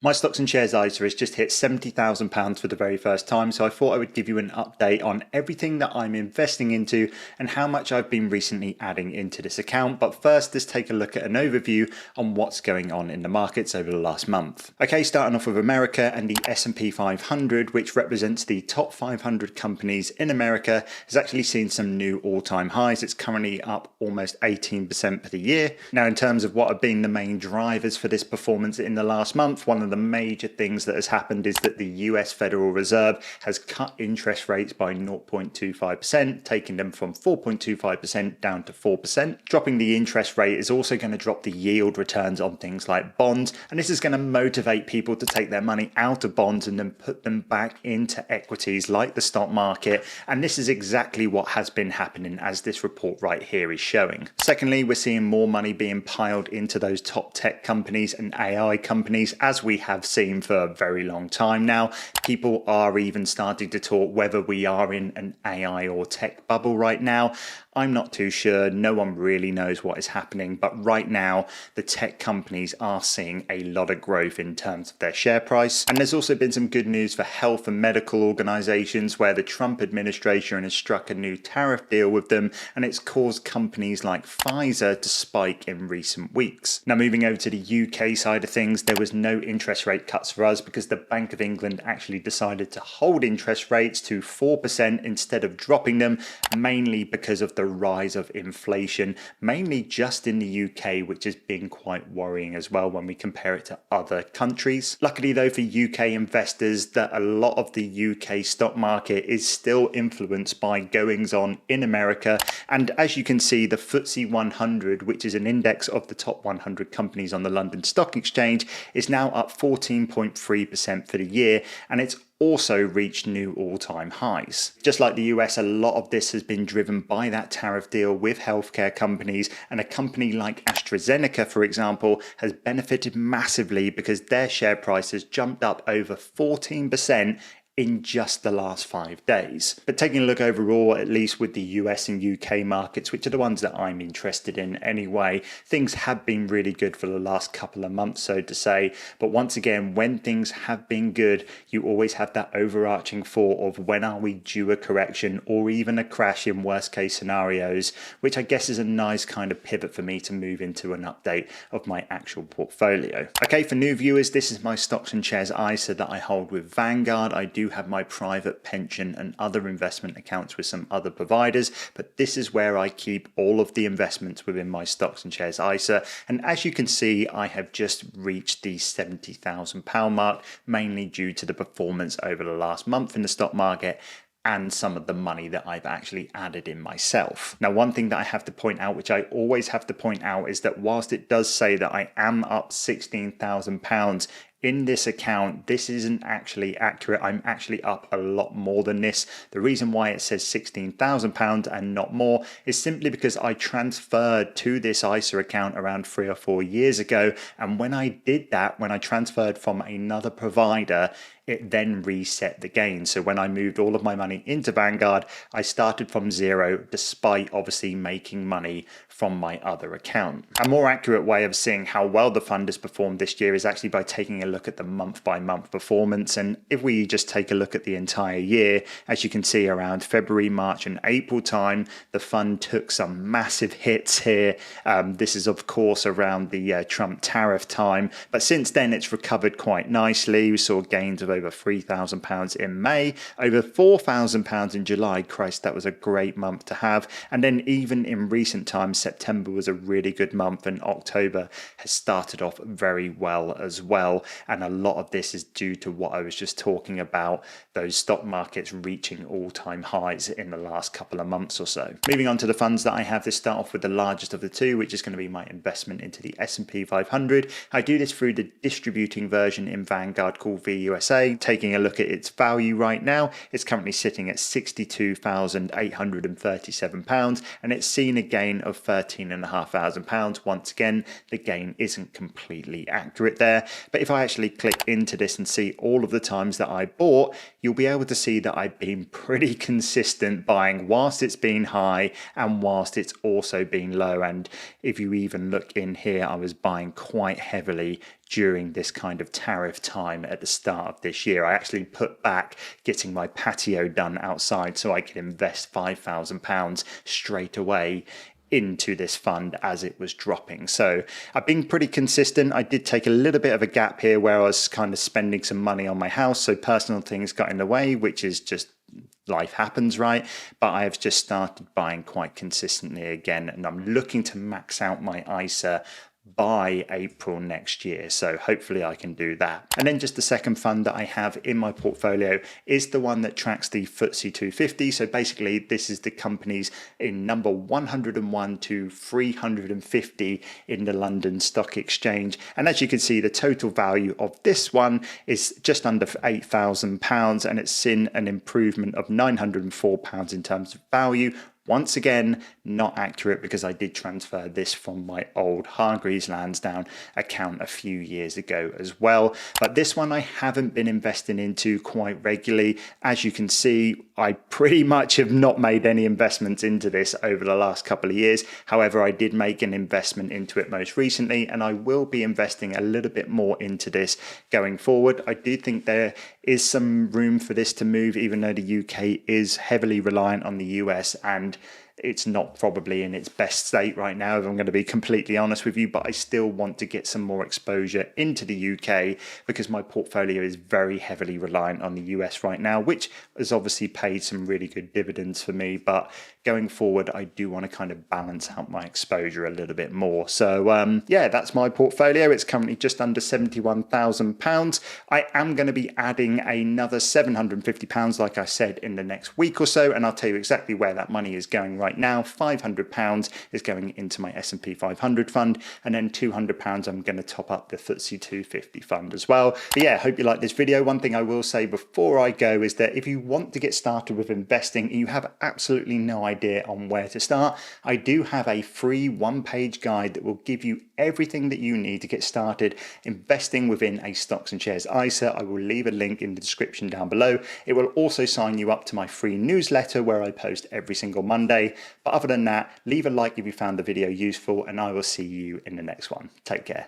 My stocks and shares ISA has just hit £70,000 for the very first time, so I thought I would give you an update on everything that I'm investing into and how much I've been recently adding into this account. But first, let's take a look at an overview on what's going on in the markets over the last month. Okay, starting off with America and the S&P 500, which represents the top 500 companies in America, has actually seen some new all-time highs. It's currently up almost 18% for the year. Now, in terms of what have been the main drivers for this performance in the last month, one of the major things that has happened is that the US Federal Reserve has cut interest rates by 0.25%, taking them from 4.25% down to 4%. Dropping the interest rate is also going to drop the yield returns on things like bonds, and this is going to motivate people to take their money out of bonds and then put them back into equities like the stock market, and this is exactly what has been happening, as this report right here is showing. Secondly, we're seeing more money being piled into those top tech companies and AI companies, as we have seen for a very long time now. People are even starting to talk whether we are in an AI or tech bubble right now. I'm not too sure. No one really knows what is happening, but right now the tech companies are seeing a lot of growth in terms of their share price. And there's also been some good news for health and medical organizations, where the Trump administration has struck a new tariff deal with them, and it's caused companies like Pfizer to spike in recent weeks. Now, moving over to the UK side of things, there was no interest rate cuts for us because the Bank of England actually decided to hold interest rates to 4% instead of dropping them, mainly because of the rise of inflation, mainly just in the UK, which has been quite worrying as well when we compare it to other countries. Luckily though for UK investors, that a lot of the UK stock market is still influenced by goings on in America, and as you can see, the FTSE 100, which is an index of the top 100 companies on the London Stock Exchange, is now up 14.3% for the year, and it's also reached new all-time highs. Just like the US, a lot of this has been driven by that tariff deal with healthcare companies, and a company like AstraZeneca, for example, has benefited massively because their share price has jumped up over 14% in just the last 5 days. But taking a look overall, at least with the US and UK markets, which are the ones that I'm interested in anyway, things have been really good for the last couple of months, so to say. But once again, when things have been good, you always have that overarching thought of when are we due a correction or even a crash in worst case scenarios, which I guess is a nice kind of pivot for me to move into an update of my actual portfolio. Okay, for new viewers, this is my stocks and shares ISA that I hold with Vanguard. I do have my private pension and other investment accounts with some other providers, but this is where I keep all of the investments within my stocks and shares ISA. And as you can see, I have just reached the £70,000 mark, mainly due to the performance over the last month in the stock market and some of the money that I've actually added in myself. Now, one thing that I have to point out, which I always have to point out, is that whilst it does say that I am up £16,000 in this account, this isn't actually accurate. I'm actually up a lot more than this. The reason why it says £16,000 and not more is simply because I transferred to this ISA account around 3 or 4 years ago. And when I did that, when I transferred from another provider, it then reset the gain. So when I moved all of my money into Vanguard, I started from zero, despite obviously making money from my other account. A more accurate way of seeing how well the fund has performed this year is actually by taking a look at the month by month performance. And if we just take a look at the entire year, as you can see, around February, March and April time, the fund took some massive hits here. This is of course around the Trump tariff time, but since then it's recovered quite nicely. We saw gains of over £3,000 in May, over £4,000 in July. Christ, that was a great month to have. And then even in recent times, September was a really good month, and October has started off very well as well. And a lot of this is due to what I was just talking about, those stock markets reaching all-time highs in the last couple of months or so. Moving on to the funds that I have, let's start off with the largest of the two, which is going to be my investment into the S&P 500. I do this through the distributing version in Vanguard called VUSA. Taking a look at its value right now, it's currently sitting at £62,837, and it's seen a gain of £13,500. Once again, the gain isn't completely accurate there. But if I actually click into this and see all of the times that I bought, you'll be able to see that I've been pretty consistent buying whilst it's been high and whilst it's also been low. And if you even look in here, I was buying quite heavily during this kind of tariff time at the start of this year. I actually put back getting my patio done outside so I could invest £5,000 straight away into this fund as it was dropping. So I've been pretty consistent. I did take a little bit of a gap here where I was kind of spending some money on my house, so personal things got in the way, which is just life happens, right? But I have just started buying quite consistently again, and I'm looking to max out my ISA by April next year, so hopefully I can do that. And then just the second fund that I have in my portfolio is the one that tracks the FTSE 250. So basically this is the companies in number 101 to 350 in the London Stock Exchange, and as you can see, the total value of this one is just under £8,000, and it's seen an improvement of £904 in terms of value. Once again, not accurate because I did transfer this from my old Hargreaves Lansdown account a few years ago as well. But this one I haven't been investing into quite regularly. As you can see, I pretty much have not made any investments into this over the last couple of years. However, I did make an investment into it most recently, and I will be investing a little bit more into this going forward. I do think there is some room for this to move, even though the UK is heavily reliant on the US, and it's not probably in its best state right now, if I'm going to be completely honest with you, but I still want to get some more exposure into the UK because my portfolio is very heavily reliant on the US right now, which has obviously paid some really good dividends for me. But going forward, I do want to kind of balance out my exposure a little bit more. So yeah, that's my portfolio. It's currently just under £71,000. I am going to be adding another £750, like I said, in the next week or so, and I'll tell you exactly where that money is going right now. £500 is going into my S&P 500 fund, and then £200 I'm going to top up the FTSE 250 fund as well. But yeah, hope you like this video. One thing I will say before I go is that if you want to get started with investing and you have absolutely no idea on where to start, I do have a free one-page guide that will give you everything that you need to get started investing within a stocks and shares ISA. I will leave a link in the description down below. It will also sign you up to my free newsletter where I post every single Monday. But other than that, leave a like if you found the video useful, and I will see you in the next one. Take care.